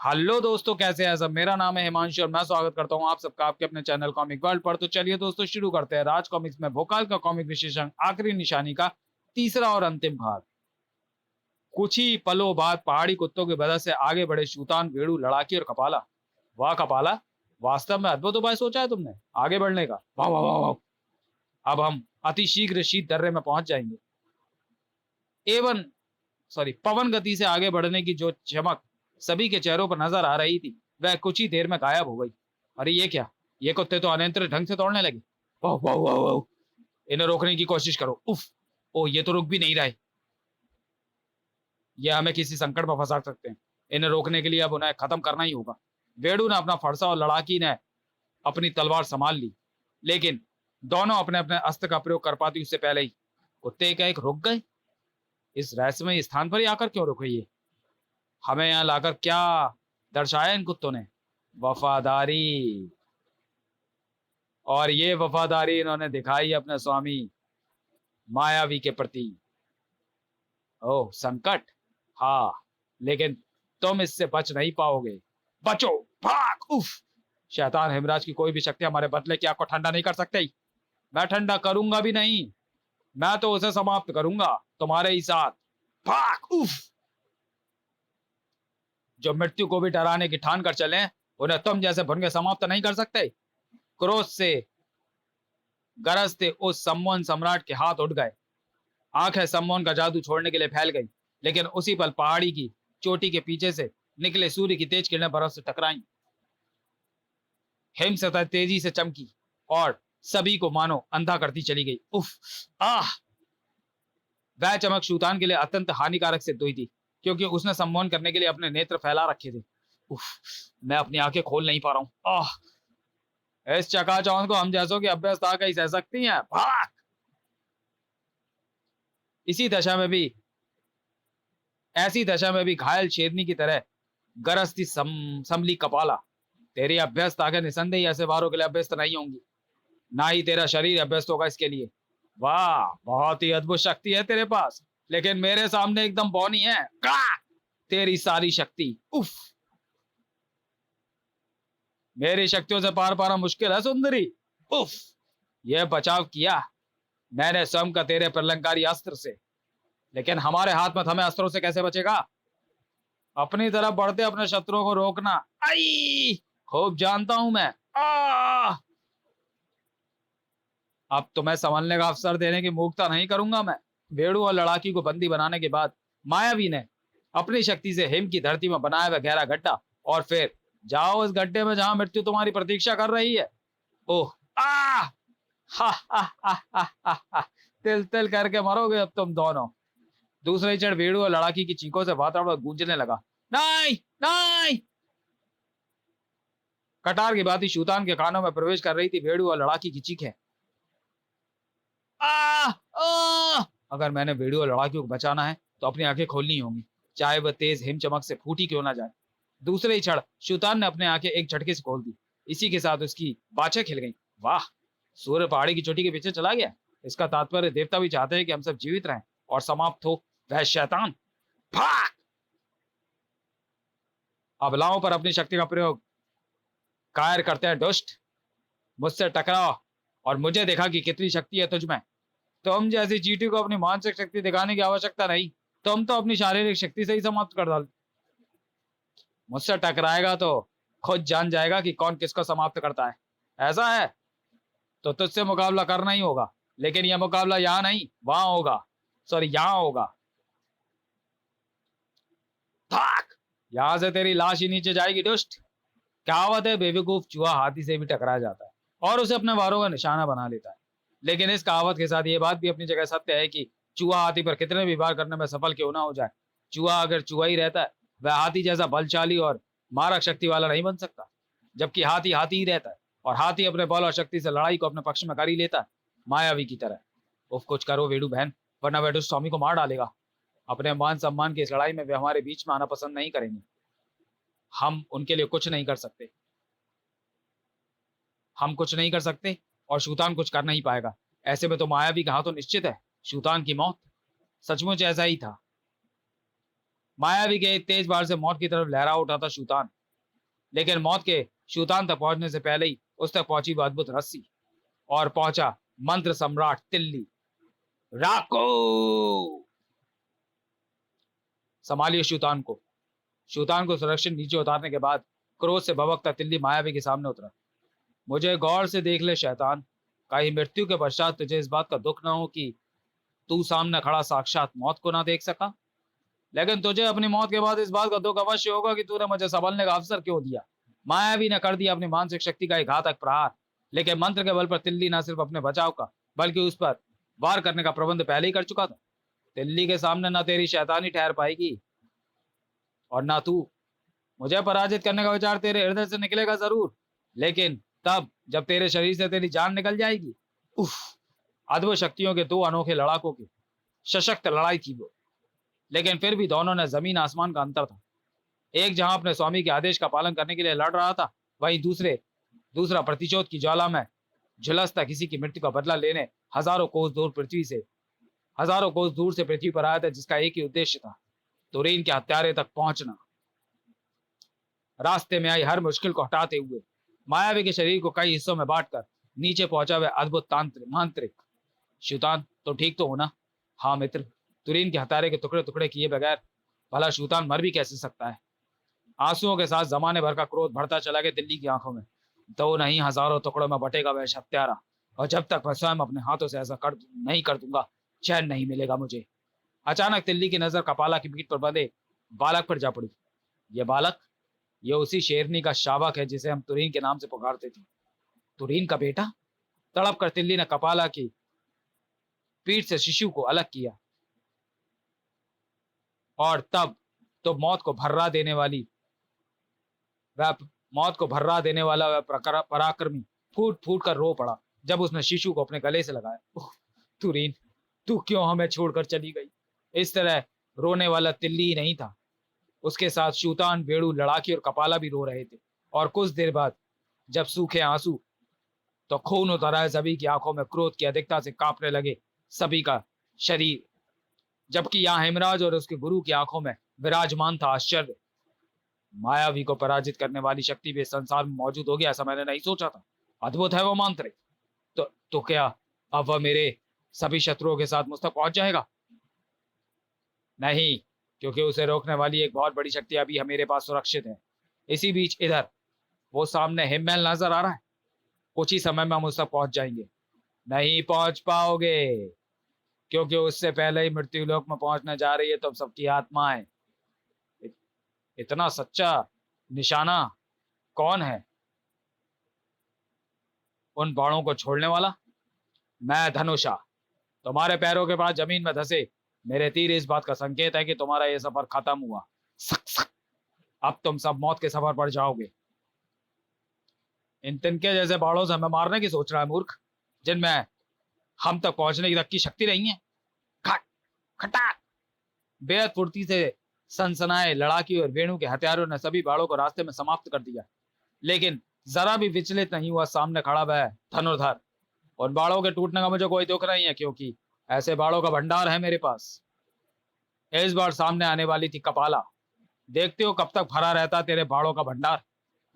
Hello दोस्तों, कैसे हैं सब। मेरा नाम है हिमांशु और मैं स्वागत करता हूं आप सबका आपके अपने चैनल कॉमिक वर्ल्ड पर। तो चलिए दोस्तों, शुरू करते हैं राज कॉमिक्स में भोकाल का कॉमिक विशेषण आखिरी निशानी का तीसरा और अंतिम भाग। कुछ ही पलों बाद पहाड़ी कुत्तों की वजह से आगे बढ़े शूतान, वेड़ू, लड़ाकी और कपाला। वाह कपाला, वास्तव में अद्भुत उपाय सोचा है तुमने आगे बढ़ने का। वाह वाह वाह वाह। अब हम अति शीघ्र शीत दर्रे में पहुंच जाएंगे। एवं पवन गति से आगे बढ़ने की जो चमक सभी के चेहरों पर नजर आ रही थी वह कुछ ही देर में गायब हो गई। अरे ये क्या, ये कुत्ते तो अनियंत्रित ढंग से दौड़ने लगे। वाह वाह वाह वाह। इन्हें रोकने की कोशिश करो। उफ, ओ ये तो रुक भी नहीं रहे। ये हमें किसी संकट में फंसा सकते हैं। इन्हें रोकने के लिए अब उन्हें खत्म करना ही होगा। वेडू ने अपना फरसा और लड़ाकी ने अपनी तलवार संभाल ली, लेकिन दोनों अपने अपने अस्त्र का प्रयोग कर पाती उससे पहले ही कुत्ते का एक रुक गए। इस रहस्यमय स्थान पर ही आकर क्यों रुके ये? हमें यहाँ लाकर क्या दर्शाया इन कुत्तों ने? वफादारी। और ये वफादारी इन्होंने दिखाई अपने स्वामी मायावी के प्रति। ओह संकट, हाँ, लेकिन तुम इससे बच नहीं पाओगे। बचो, भाग। उफ, शैतान हिमराज की कोई भी शक्ति हमारे बदले की आग को ठंडा नहीं कर सकती। मैं ठंडा करूंगा भी नहीं, मैं तो उसे समाप्त करूंगा तुम्हारे ही साथ। भाग। उफ, जो मृत्यु को भी डराने की ठान कर चले उन्हें तुम जैसे भुनगे समाप्त नहीं कर सकते। क्रोध से गरजते उस सम्मोहन सम्राट के हाथ उठ गए। आंखें सम्मोहन का जादू छोड़ने के लिए फैल गई, लेकिन उसी पल पहाड़ी की चोटी के पीछे से निकले सूर्य की तेज किरणें बर्फ से टकराई। हिम सतह तेजी से चमकी और सभी को मानो अंधा करती चली गई। उफ, आह। वह चमक शूतान के लिए अत्यंत हानिकारक सिद्ध हुई थी, क्योंकि उसने सम्मोहन करने के लिए अपने नेत्र फैला रखे थे। उफ, मैं अपनी आंखें खोल नहीं पा रहा हूं। आह, इस चकाचौंध को हम जैसों की अभ्यस्त आंखें ही सह सकती हैं। भाग। इसी दशा में भी ऐसी दशा में भी घायल शेरनी की तरह गरजती संभली कपाला। तेरी अभ्यस्त आंखें निसंदेह ऐसे वारों के लिए अभ्यस्त नहीं होंगी, ना ही तेरा शरीर अभ्यस्त होगा इसके लिए। वाह, बहुत ही अद्भुत शक्ति है तेरे पास, लेकिन मेरे सामने एकदम बौनी है। का तेरी सारी शक्ति। उफ, मेरी शक्तियों से पार पाना मुश्किल है सुंदरी। उफ, यह बचाव किया मैंने स्वयं का तेरे प्रलंकारी अस्त्र से, लेकिन हमारे हाथ में थमे अस्त्रों से कैसे बचेगा? अपनी तरफ बढ़ते अपने शत्रुओं को रोकना। आई, खूब जानता हूं मैं। आ, अब तुम्हें संभलने का अवसर देने की मूर्खता नहीं करूंगा मैं। भेड़ू और लड़ाकी को बंदी बनाने के बाद मायावी ने अपनी शक्ति से हिम की धरती में बनाया हुआ गहरा गड्ढा, और फिर जाओ इस गड्ढे में जहां मृत्यु तुम्हारी प्रतीक्षा कर रही है। ओह, आ, हा हा हा हा हा हा। तिल तिल करके मरोगे अब तुम दोनों। दूसरे क्षण भेड़ू और लड़ाकी की चीखों से वातावरण गूंजने लगा। नहीं नहीं। कटार की बाती शूतान के कानों में प्रवेश कर रही थी। भेड़ू और लड़ाकी की चीखें। आ, आ! अगर मैंने भेड़ू और लड़ाकी को बचाना है तो अपनी आंखें खोलनी होंगी, चाहे वह तेज हिम चमक से फूटी क्यों ना जाए। दूसरे ही क्षण शूतान ने अपने आंखें एक झटके से खोल दी। इसी के साथ उसकी बाछें खिल गईं। वाह, सूर्य पहाड़ी की चोटी के पीछे चला गया। इसका तात्पर्य देवता भी चाहते हैं कि हम सब जीवित रहें और समाप्त हो वह शैतान। भाग। अबलाओं पर अपनी शक्ति का प्रयोग कायर करते हैं दुष्ट। मुझसे टकराओ और मुझे देखा कि कितनी शक्ति है तुझ में। तुम जैसी चीटी को अपनी मानसिक शक्ति दिखाने की आवश्यकता नहीं, तुम तो अपनी शारीरिक शक्ति से ही समाप्त कर डाल। मुझसे टकराएगा तो खुद जान जाएगा कि कौन किसको समाप्त करता है। ऐसा है तो तुझसे मुकाबला करना ही होगा, लेकिन यह मुकाबला यहाँ नहीं वहां होगा। सॉरी, यहाँ होगा। भाग, यहां से तेरी लाश ही नीचे जाएगी दुष्ट। कहावत है, बेवकूफ चूहा हाथी से भी टकरा जाता है और उसे अपने वारों का निशाना बना लेता है। लेकिन इस कहावत के साथ ये बात भी अपनी जगह सत्य है कि चूहा हाथी पर कितने भी वार करने में सफल क्यों ना हो जाए, चूहा अगर चूहा ही रहता है वह हाथी जैसा बलशाली और मारक शक्ति वाला नहीं बन सकता। जबकि हाथी हाथी ही रहता है और हाथी अपने बल और शक्ति से लड़ाई को अपने पक्ष में कर ही लेता है, मायावी की तरह। उफ, कुछ करो वेडू बहन, वरना वह दुष्ट स्वामी को मार डालेगा। अपने मान सम्मान की इस लड़ाई में वे हमारे बीच में आना पसंद नहीं करेंगे। हम उनके लिए कुछ नहीं कर सकते। हम कुछ नहीं कर सकते और शूतान कुछ कर नहीं पाएगा। ऐसे में तो मायावी का हाथ तो निश्चित है शूतान की मौत। सचमुच ऐसा ही था। मायावी के एक तेज बार से मौत की तरफ लहरा उठा था शूतान, लेकिन मौत के शूतान तक पहुंचने से पहले ही उस तक पहुंची वो अद्भुत रस्सी और पहुंचा मंत्र सम्राट तिल्ली। राको, संभालिए शूतान को। शूतान को सुरक्षित नीचे उतारने के बाद क्रोध से भभकता तिल्ली मायावी के सामने उतरा। मुझे गौर से देख ले शैतान, कहीं मृत्यु के पश्चात तुझे इस बात का दुख ना हो कि तू सामने खड़ा साक्षात मौत को ना देख सका, लेकिन तुझे अपनी मौत के बाद इस बात का दुख अवश्य होगा कि तूने मुझे संभलने का अवसर क्यों दिया। मायावी ने कर दिया अपनी मानसिक शक्ति का एक घातक प्रहार, लेकिन मंत्र के बल पर तिल्ली न सिर्फ अपने बचाव का बल्कि उस पर वार करने का प्रबंध पहले ही कर चुका था। तिल्ली के सामने ना तेरी शैतानी ठहर पाएगी और ना तू। मुझे पराजित करने का विचार तेरे हृदय से निकलेगा जरूर, लेकिन तब जब तेरे शरीर से तेरी जान निकल जाएगी। उफ, अद्भुत शक्तियों के दो अनोखे लड़ाकों की सशक्त लड़ाई थी वो, लेकिन फिर भी दोनों ने जमीन आसमान का अंतर था। एक जहां अपने स्वामी के आदेश का पालन करने के लिए लड़ रहा था, वहीं दूसरा प्रतिशोध की ज्वाला में झुलसता किसी की मृत्यु का बदला लेने हजारों कोस दूर से पृथ्वी पर आया था, जिसका एक ही उद्देश्य था, तुरीन के हत्यारे तक पहुंचना। रास्ते में आई हर मुश्किल को हटाते हुए मायावी के शरीर को कई हिस्सों में बांटकर नीचे पहुंचा हुआ अद्भुत मांत्रिक। शूतान, तो ठीक तो हो ना? हाँ मित्र, तुरीन के हत्यारे के टुकड़े टुकड़े किए बगैर भला शूतान मर भी कैसे सकता है? आंसुओं के साथ जमाने भर का क्रोध बढ़ता चला गया दिल्ली की आंखों में। दो नहीं हजारों टुकड़ों में बटेगा वह हत्यारा, और जब तक मैं स्वयं अपने हाथों से ऐसा नहीं कर दूंगा, चैन नहीं मिलेगा मुझे। अचानक दिल्ली की नजर कपाला की पीठ पर बंधे बालक पर जा पड़ी। ये बालक, ये उसी शेरनी का शावक है जिसे हम तुरीन के नाम से पुकारते थे। तुरीन का बेटा? तड़प कर तिल्ली ने कपाला की पीठ से शिशु को अलग किया, और तब तो मौत को भर्रा देने वाला वह पराक्रमी फूट फूट कर रो पड़ा जब उसने शिशु को अपने गले से लगाया। तुरीन, तू क्यों हमें छोड़कर चली गई? इस तरह रोने वाला तिल्ली ही नहीं था, उसके साथ शूतान, बेड़ू, लड़ाकी और कपाला भी रो रहे थे। और कुछ देर बाद जब सूखे आंसू तो खून उतर आए, सभी की आंखों में क्रोध की अधिकता से कांपने लगे सभी का शरीर, जबकि यहाँ हेमराज और उसके गुरु की आंखों में विराजमान था आश्चर्य। मायावी को पराजित करने वाली शक्ति भी संसार में मौजूद होगी, ऐसा मैंने नहीं सोचा था। अद्भुत है वो मंत्र। तो क्या अब वह मेरे सभी शत्रुओं के साथ मुझ तक पहुंच जाएगा? नहीं, क्योंकि उसे रोकने वाली एक बहुत बड़ी शक्ति अभी मेरे पास सुरक्षित है। इसी बीच इधर वो सामने हिममहल नजर आ रहा है, कुछ ही समय में हम उस तक पहुंच जाएंगे। नहीं पहुंच पाओगे, क्योंकि उससे पहले ही मृत्यु लोक में पहुंचने जा रही है तुम सबकी आत्माएं। इतना सच्चा निशाना कौन है? उन बाणों को छोड़ने वाला मैं, धनुषा। तुम्हारे पैरों के पास जमीन में धसे मेरे तीर इस बात का संकेत है कि तुम्हारा यह सफर खत्म हुआ। सक सक, अब तुम सब मौत के सफर पर जाओगे। इन तिनके जैसे बाणों से हमें मारने की सोच रहा है मूर्ख, जिनमें हम तक पहुंचने की तक की शक्ति नहीं है। खट खटाक, बेहद फुर्ती से सनसनाए लड़ाकी और वेणु के हथियारों ने सभी बाणों को रास्ते में समाप्त कर दिया, लेकिन जरा भी विचलित नहीं हुआ सामने खड़ा वह धनुर्धर। उन बाणों के टूटने का मुझे कोई दुख नहीं है, क्योंकि ऐसे बाणों का भंडार है मेरे पास। इस बार सामने आने वाली थी कपाला। देखते हो कब तक भरा रहता तेरे बाणों का भंडार।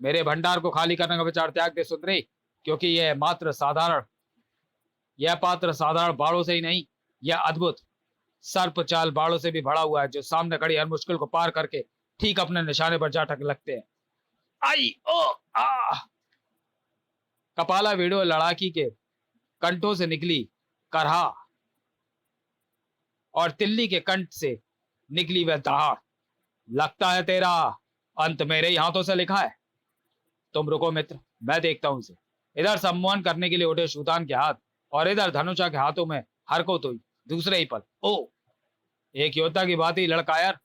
मेरे भंडार को खाली करने का विचार त्याग दे सुंदरी, क्योंकि यह पात्र साधारण बाणों से ही नहीं, यह अद्भुत सर्प चाल बाणों से भी भरा हुआ है, जो सामने खड़ी हर मुश्किल को पार करके ठीक अपने निशाने पर जा टक लगते हैं। आई ओ आ, कपाला वीडियो लड़ाकी के कंठों से निकली करहा, और तिल्ली के कंठ से निकली वह दहाड़। लगता है तेरा अंत मेरे ही हाथों से लिखा है। तुम रुको मित्र, मैं देखता हूं इसे। इधर सम्मोहन करने के लिए उठे शूतान के हाथ, और इधर धनुषा के हाथों में हरकत हुई। दूसरे ही पल ओ, एक योद्धा की बात ही लड़कायर,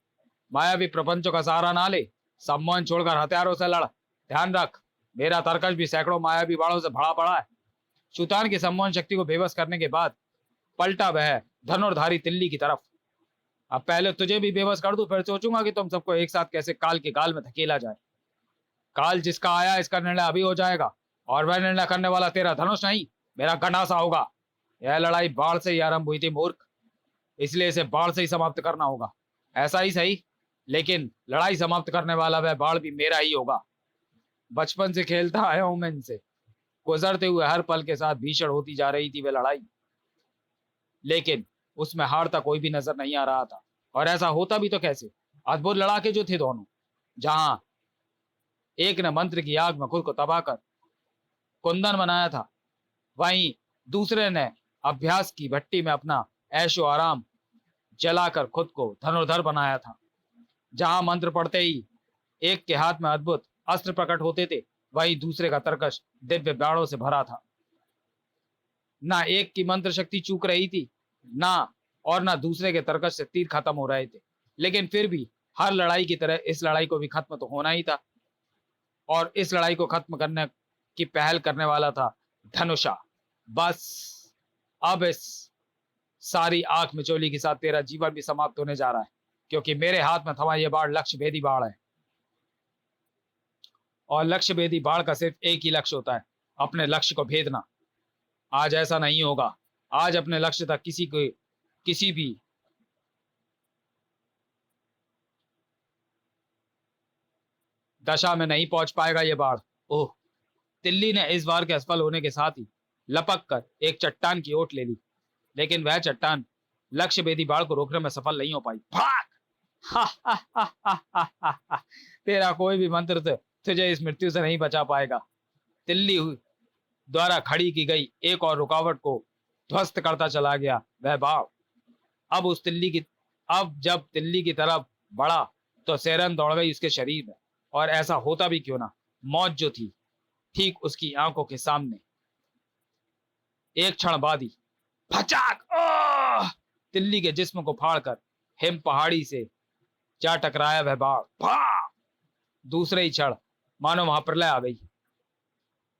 मायावी प्रपंचों का सहारा ना ले, सम्मोहन छोड़कर हथियारों से लड़। ध्यान रख, मेरा तरकश भी सैकड़ों मायावी बाणों से भरा पड़ा है। शूतान की सम्मोहन शक्ति को बेबस करने के बाद पलटा वह धनुर्धारी तिल्ली की तरफ। अब पहले तुझे भी बेबस कर दूं, फिर सोचूंगा कि तुम सबको एक साथ कैसे काल के गाल में धकेला जाए। काल जिसका आया, इसका निर्णय अभी हो जाएगा, और वह निर्णय करने वाला तेरा धनुष नहीं, मेरा गंडासा होगा। यह लड़ाई बाढ़ से ही आरंभ हुई थी मूर्ख, इसलिए इसे बाढ़ से ही समाप्त करना होगा। ऐसा ही सही, लेकिन लड़ाई समाप्त करने वाला वह बाण भी मेरा ही होगा। बचपन से खेलता आया हूं मैं इनसे। गुजरते हुए हर पल के साथ भीषण होती जा रही थी वह लड़ाई, लेकिन उसमें हारता कोई भी नजर नहीं आ रहा था। और ऐसा होता भी तो कैसे? अद्भुत लड़ाके जो थे दोनों, जहां एक ने मंत्र की आग में खुद को तबाह कर कुंदन बनाया था, वहीं दूसरे ने अभ्यास की भट्टी में अपना ऐशो आराम जलाकर खुद को धनुर्धर बनाया था। जहां मंत्र पढ़ते ही एक के हाथ में अद्भुत अस्त्र प्रकट होते थे, वहीं दूसरे का तरकश दिव्य बाणों से भरा था। ना एक की मंत्र शक्ति चूक रही थी, ना दूसरे के तरकश से तीर खत्म हो रहे थे। लेकिन फिर भी हर लड़ाई की तरह इस लड़ाई को भी खत्म तो होना ही था, और इस लड़ाई को खत्म करने की पहल करने वाला था धनुषा। बस अब इस सारी आंख मिचोली के साथ तेरा जीवन भी समाप्त होने जा रहा है, क्योंकि मेरे हाथ में थमा यह बाण लक्ष्य भेदी बाण है। और लक्ष्य भेदी बाण का सिर्फ एक ही लक्ष्य होता है, अपने लक्ष्य को भेदना। आज ऐसा नहीं होगा। आज अपने लक्ष्य तक किसी भी दशा में नहीं पहुंच पाएगा ये बाण। ओह, तिल्ली ने इस बार के असफल होने के साथ ही लपक कर एक चट्टान की ओट ले ली, लेकिन वह चट्टान लक्ष्य भेदी बाण को रोकने में सफल नहीं हो पाई। भाग! तेरा कोई भी मंत्र तुझे इस मृत्यु से नहीं बचा पाएगा। तिल्ली द्वारा खड़ी की गई एक और रुकावट को ध्वस्त करता चला गया वह बाण। अब जब तिल्ली की तरफ बढ़ा तो सैरन दौड़ गई उसके शरीर में। और ऐसा होता भी क्यों ना, मौत जो थी ठीक उसकी आंखों के सामने। एक क्षण बाद ही फचाक! तिल्ली के जिस्म को फाड़कर हिम पहाड़ी से जा टकराया वह बाण। दूसरे ही क्षण मानो महाप्रलय आ गई।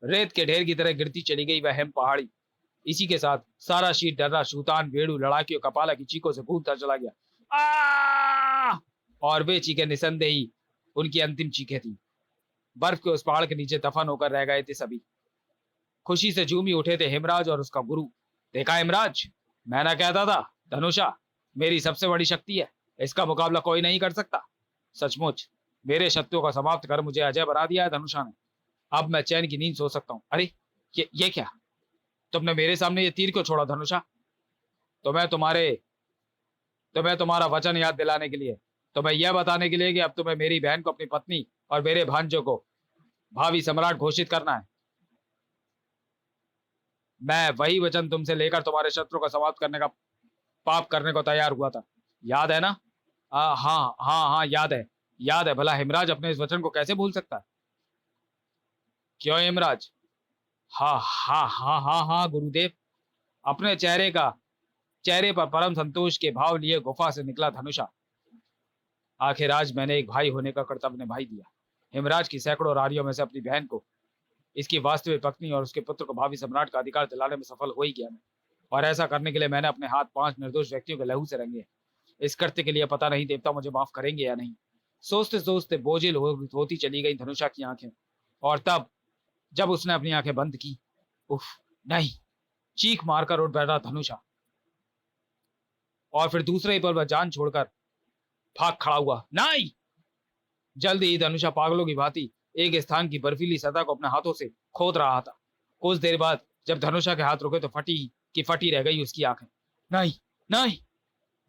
रेत के ढेर की तरह गिरती चली गई वह हिम पहाड़ी। इसी के साथ सारा शीत डर्रा शूतान वेड़ू लड़ाकियों कपाला की चीखों से गूंजता चला गया। और वे चीखें निसंदेही उनकी अंतिम चीखें थी। बर्फ के उस पहाड़ के नीचे दफन होकर रह गए थे सभी। खुशी से झूमी उठे थे हिमराज और उसका गुरु। देखा हिमराज, मैं ना कहता था धनुषा मेरी सबसे बड़ी शक्ति है, इसका मुकाबला कोई नहीं कर सकता। सचमुच मेरे शत्रुओं का समाप्त कर मुझे अजय बना दिया है धनुषा ने। अब मैं चैन की नींद सो सकता हूँ। अरे ये क्या, तुमने मेरे सामने ये तीर क्यों छोड़ा धनुषा? तुम्हें तुम्हारा वचन याद दिलाने के लिए, तुम्हें यह बताने के लिए कि अब तुम्हें मेरी बहन को अपनी पत्नी और मेरे भांजों को भावी सम्राट घोषित करना है। मैं वही वचन तुमसे लेकर तुम्हारे शत्रु का समाप्त करने का पाप करने को तैयार हुआ था, याद है ना? हाँ हाँ हाँ, याद है। भला हिमराज अपने इस वचन को कैसे भूल सकता है? क्यों हिमराज? हाँ हाँ हाँ हाँ हाँ गुरुदेव। अपने चेहरे पर परम संतोष के भाव लिए गुफा से निकला धनुषा। आखिर आज मैंने एक भाई होने का कर्तव्य निभाई दिया। हिमराज की सैकड़ों रानियों में से अपनी बहन को, इसकी वास्तविक पत्नी और उसके पुत्र को भावी सम्राट का अधिकार दिलाने में सफल हो ही गया मैं। और ऐसा करने के लिए मैंने अपने हाथ 5 निर्दोष व्यक्तियों के लहू से रंगे। इस कृत्य के लिए पता नहीं देवता मुझे माफ करेंगे या नहीं। सोचते सोचते बोझिल होती चली गई धनुषा की आंखें। और तब जब उसने अपनी आंखें बंद की, उफ नहीं, चीख मारकर उठ बैठा धनुषा। और फिर दूसरे ही पल वह जान छोड़कर भाग खड़ा हुआ। नहीं! जल्दी ही धनुषा पागलों की भांति एक स्थान की बर्फीली सतह को अपने हाथों से खोद रहा था। कुछ देर बाद जब धनुषा के हाथ रुके तो फटी रह गई उसकी आंखें। नहीं नहीं!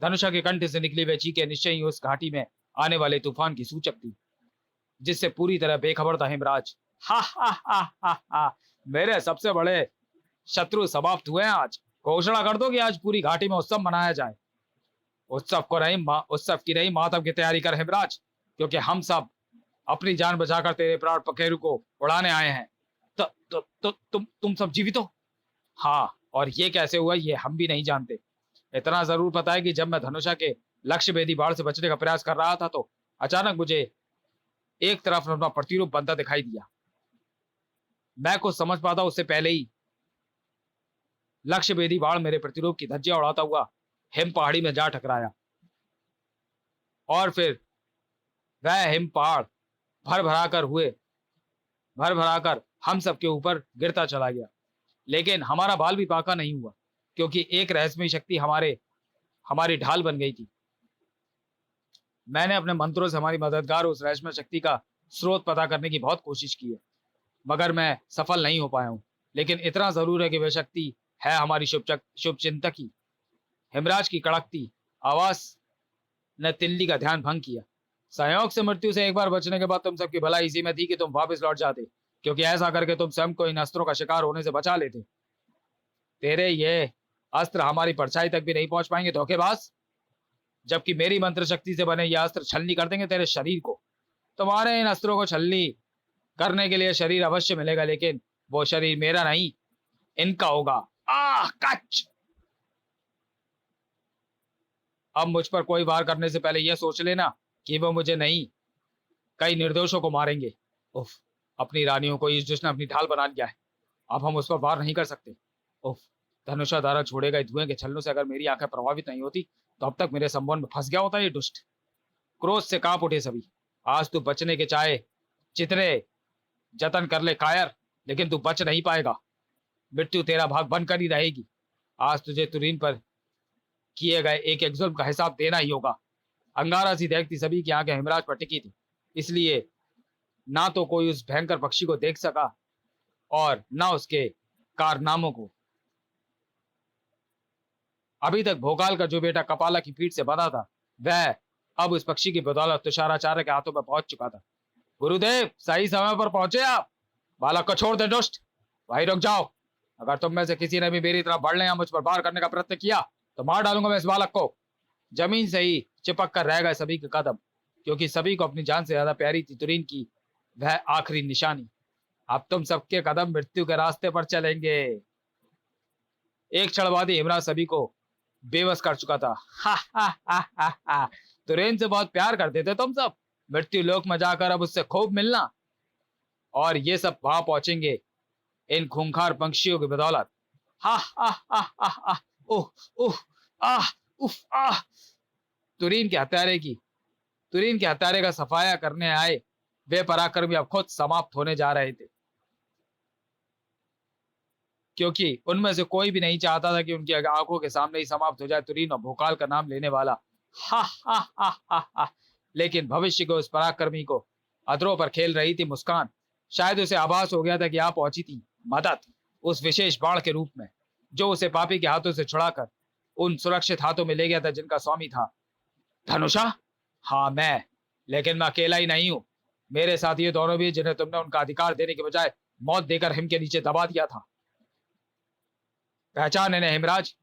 धनुषा के कंठ से निकली वह चीखें निश्चय ही उस घाटी में आने वाले तूफान की सूचक थी, जिससे पूरी तरह बेखबर था हिमराज। हा हा हा हा हा, मेरे सबसे बड़े शत्रु समाप्त हुए हैं आज। घोषणा कर दो कि आज पूरी घाटी में उत्सव मनाया जाए। उत्सव की नहीं मातम की तैयारी कर हिमराज, क्योंकि हम सब अपनी जान बचाकर तेरे प्राण पखेरु को उड़ाने आए हैं। तुम सब जीवित हो? हाँ, और ये कैसे हुआ ये हम भी नहीं जानते। इतना जरूर पता है कि जब मैं धनुषा के लक्ष्य भेदी बाढ़ से बचने का प्रयास कर रहा था तो अचानक मुझे एक तरफ अपना प्रतिरूप बनता दिखाई दिया। मैं कुछ समझ पाता उससे पहले ही लक्ष्य भेदी बाढ़ मेरे प्रतिरूप की धज्जियां उड़ाता हुआ हिम पहाड़ी में जा टकराया। और फिर वह हिम पहाड़ भर भराकर हम सबके ऊपर गिरता चला गया। लेकिन हमारा बाल भी बांका नहीं हुआ, क्योंकि एक रहस्यमयी शक्ति हमारी ढाल बन गई थी। मैंने अपने मंत्रों से हमारी मददगार उस रहस्यमय शक्ति का स्रोत पता करने की बहुत कोशिश की है, मगर मैं सफल नहीं हो पाया हूँ। लेकिन इतना जरूर है कि वह शक्ति है हमारी शुभ चिंतक ही। हिमराज की कड़कती आवाज ने तिल्ली का ध्यान भंग किया। संयोग से मृत्यु से एक बार बचने के बाद तुम सबकी भलाई इसी में थी कि तुम वापस लौट जाते, क्योंकि ऐसा करके तुम स्वयं को इन अस्त्रों का शिकार होने से बचा लेते। तेरे ये अस्त्र हमारी परछाई तक भी नहीं पहुंच पाएंगे धोखेबाज। जबकि मेरी मंत्र शक्ति से बने ये अस्त्र छलनी कर देंगे तेरे शरीर को। तुम्हारे इन अस्त्रों को छलनी करने के लिए शरीर अवश्य मिलेगा, लेकिन वो शरीर मेरा नहीं, इनका होगा। कच! अब मुझ पर कोई वार करने से पहले यह सोच लेना कि वो मुझे नहीं, कई निर्दोषों को मारेंगे। उफ, अपनी रानियों को इस दुष्ट ने अपनी ढाल बना लिया है। अब हम उस पर वार नहीं कर सकते। उफ, धनुषा धारा छोड़ेगा धुएं के छल्लों से अगर मेरी आंखें प्रभावित नहीं होती तो अब तक मेरे संबंध में फंस गया होता ये दुष्ट। क्रोध से कांप उठे सभी। आज तू बचने के चाहे जितने जतन कर ले कायर, लेकिन तू बच नहीं पाएगा। मृत्यु तेरा भाग बनकर ही रहेगी। आज तुझे तुरीन पर किए गए एक एक जुल्म का हिसाब देना ही होगा। अंगारा सी देखती सभी की आंखें हिमराज पर टिकी थी, इसलिए ना तो कोई उस भयंकर पक्षी को देख सका और ना उसके कारनामों को। अभी तक भोकाल का जो बेटा कपाला की पीठ से बंधा था, वह अब उस पक्षी की बदौलत तुषाराचार्य के हाथों में पहुंच चुका था। गुरुदेव, सही समय पर पहुंचे आप। बालक को छोड़ दे दुष्ट, वहीं रुक जाओ। अगर तुम में से किसी ने भी मेरी तरफ बढ़ने या मुझ पर वार करने का प्रयत्न किया तो मार डालूंगा मैं इस बालक को। जमीन से ही चिपक कर रह गए सभी के कदम, क्योंकि सभी को अपनी जान से ज्यादा प्यारी थी तुरीन की वह आखिरी निशानी। अब तुम सबके कदम मृत्यु के रास्ते पर चलेंगे। एक क्षण बाद ही हिमराज सभी को बेबस कर चुका था। हा हा हा हा हा, तुरीन से बहुत प्यार करते थे तुम सब, मृत्यु लोक में जाकर अब उससे खूब मिलना, और ये सब वहां पहुंचेंगे इन खूंखार पंक्षियों की बदौलत। हा हा हा हा हा, ओह ओह, आह उफ आह। तुरीन के हत्यारे का सफाया करने आए वे पराक्रमी अब खुद समाप्त होने जा रहे थे, क्योंकि उनमें से कोई भी नहीं चाहता था कि उनकी आंखों के सामने ही समाप्त हो जाए तुरीन और भोकाल का नाम लेने वाला। हा हा हा हा हा। लेकिन भविष्य को उस पराक्रमी को अधरों पर खेल रही थी मुस्कान। शायद उसे आभास हो गया था कि आ पहुंची थी मदद उस विशेष बाण के रूप में, जो उसे पापी के हाथों से छुड़ाकर उन सुरक्षित हाथों में ले गया था जिनका स्वामी था धनुषा। हाँ मैं, लेकिन मैं अकेला ही नहीं हूं। मेरे साथ ये दोनों भी, जिन्हें तुमने उनका अधिकार देने के बजाय मौत देकर हिम के नीचे दबा दिया था। पहचान इन्हें हिमराज,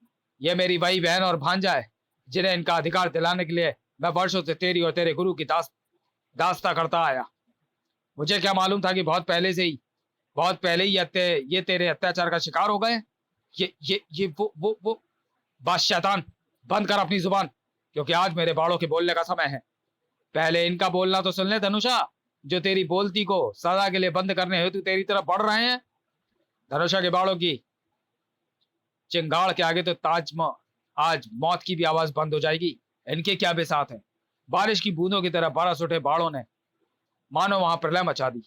ये मेरी वही बहन और भांजा है जिन्हें इनका अधिकार दिलाने के लिए मैं वर्षों से तेरी और तेरे गुरु की दास्ता करता आया। मुझे क्या मालूम था कि बहुत पहले ही ये तेरे अत्याचार का शिकार हो गए। ये वो बात शैतान, बंद कर अपनी जुबान, क्योंकि आज मेरे बाड़ों के बोलने का समय है। पहले इनका बोलना तो सुन ले धनुषा, जो तेरी बोलती को सदा के लिए बंद करने हेतु तेरी तरफ बढ़ रहे हैं। धनुषा के बाड़ों की चिंगाड़ के आगे तो आज मौत की भी आवाज बंद हो जाएगी। इनके क्या बेसात है। बारिश की बूंदों की तरह बरस उठे बाड़ों ने मानो वहां प्रलय मचा दी।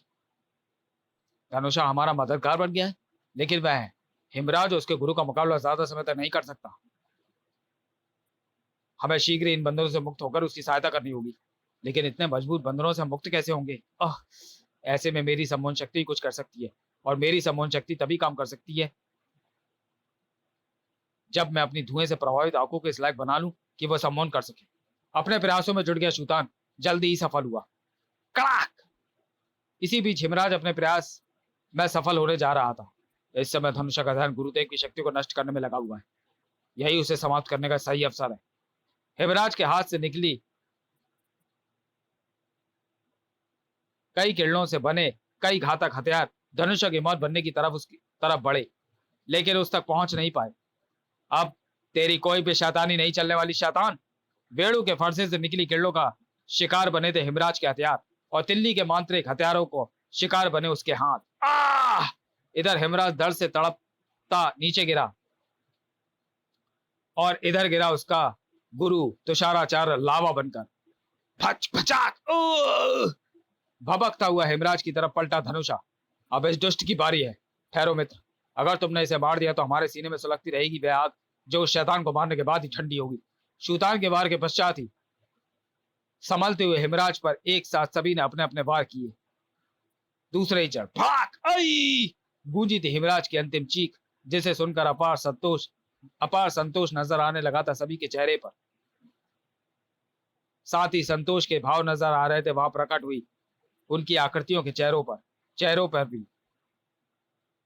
धनुषा हमारा मददगार बन गया है, लेकिन वह हिमराज उसके गुरु का मुकाबला ज्यादा समय तक नहीं कर सकता। हमें शीघ्र इन बंधनों से मुक्त होकर उसकी सहायता करनी होगी। लेकिन इतने मजबूत बंधनों से हम मुक्त कैसे होंगे? ऐसे में मेरी सम्मोहन शक्ति कुछ कर सकती है, और मेरी सम्मोहन शक्ति तभी काम कर सकती है जब मैं अपनी धुएं से प्रभावित आंखों को इस लायक बना लूं कि वह सम्मोहन कर सके। अपने प्रयासों में जुट गया शूतान जल्दी ही सफल हुआ। कड़ाक! इसी बीच हिमराज अपने प्रयास में सफल होने जा रहा था। इस समय धनुषा का ध्यान गुरुदेव की शक्ति को नष्ट करने में लगा हुआ है। यही उसे समाप्त करने का सही अवसर है। हिमराज के हाथ से निकली कई किरणों से बने कई घातक हथियार धनुषा की मौत बनने की उसकी तरफ बढ़े, लेकिन उस तक पहुंच नहीं पाए। अब तेरी कोई भी शैतानी नहीं चलने वाली शैतान। वेड़ू के फरसे से निकली किरणों का शिकार बने थे हिमराज के हथियार, और तिल्ली के मांत्रिक हथियारों को शिकार बने उसके हाथ। इधर हिमराज दर्द से तड़पता नीचे गिरा, और इधर गिरा उसका गुरु तुषाराचार्य लावा बनकर। फच फचाक! भबकता हुआ हिमराज की तरफ पलटा धनुषा। अब इस दुष्ट की बारी है। ठहरो मित्र, अगर तुमने इसे मार दिया तो हमारे सीने में सुलगती रहेगी वह आग, जो उस शैतान को मारने के बाद ही ठंडी होगी। शूतान के वार के पश्चात ही संभलते हुए हिमराज पर एक साथ सभी ने अपने अपने वार किए। दूसरे ही चढ़ भाग आई गूंजी थी हिमराज की अंतिम चीख, जिसे सुनकर अपार संतोष नजर आने लगा था सभी के चेहरे पर। साथ ही संतोष के भाव नजर आ रहे थे वहां प्रकट हुई उनकी आकृतियों के चेहरों पर भी।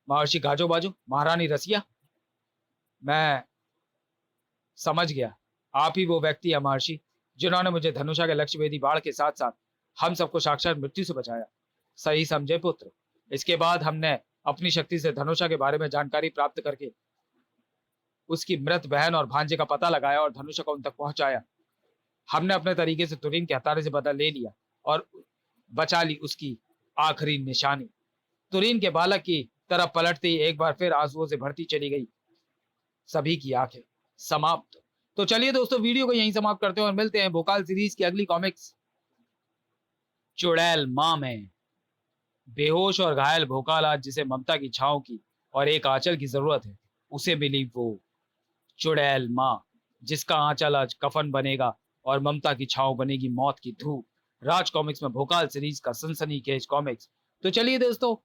महर्षि गाजो बाजू, महारानी रसिया, मैं समझ गया, आप ही वो व्यक्ति है महर्षि जिन्होंने मुझे धनुषा के लक्ष्य वेदी बाढ़ के साथ साथ हम सबको साक्षात मृत्यु से बचाया। सही समझे पुत्र। इसके बाद हमने अपनी शक्ति से धनुषा के बारे में जानकारी प्राप्त करके उसकी मृत बहन और भांजे का पता लगाया और धनुषा को उन तक पहुंचाया। हमने अपने तरीके से तुरीन के हत्यारे से बदला ले लिया और बचा ली उसकी आखिरी निशानी। तुरीन के बालक की तरफ पलटते ही एक बार फिर आंसुओं से भरती चली गई सभी की आंखें। समाप्त। तो चलिए दोस्तों, वीडियो को यहीं समाप्त करते हैं और मिलते हैं भोकाल सीरीज की अगली कॉमिक्स चुड़ैल मां में। बेहोश और घायल भोकाल आज जिसे ममता की छांव की और एक आंचल की जरूरत है, उसे मिली वो चुड़ैल मां, जिसका आंचल आज कफन बनेगा और ममता की छांव बनेगी मौत की धूप। राज कॉमिक्स में भोकाल सीरीज का सनसनीखेज कॉमिक्स। तो चलिए दोस्तों,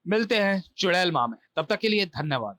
मिलते हैं चुड़ैल मां में। तब तक के लिए धन्यवाद।